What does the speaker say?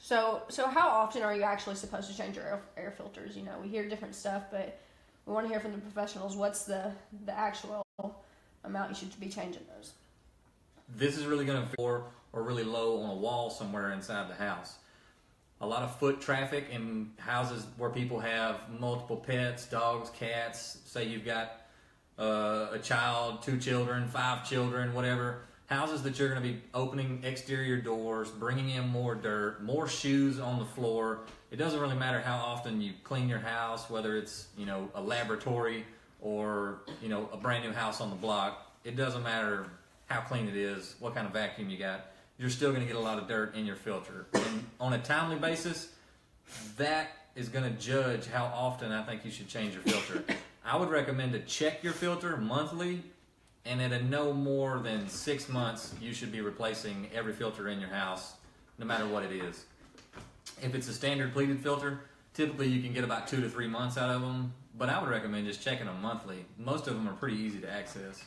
So how often are you actually supposed to change your air filters? You know, we hear different stuff, but we want to hear from the professionals. What's the actual amount you should be changing those? This is really going to feel or really low on a wall somewhere inside the house. A lot of foot traffic in houses where people have multiple pets, dogs, cats. Say you've got a child, 2 children, 5 children, whatever. Houses that you're going to be opening exterior doors, bringing in more dirt, more shoes on the floor. It doesn't really matter how often you clean your house, whether it's, a laboratory or, a brand new house on the block. It doesn't matter how clean it is, what kind of vacuum you got. You're still going to get a lot of dirt in your filter. And on a timely basis, that is going to judge how often I think you should change your filter. I would recommend to check your filter monthly, and at a no more than 6 months, you should be replacing every filter in your house, no matter what it is. If it's a standard pleated filter, typically you can get about 2 to 3 months out of them, but I would recommend just checking them monthly. Most of them are pretty easy to access.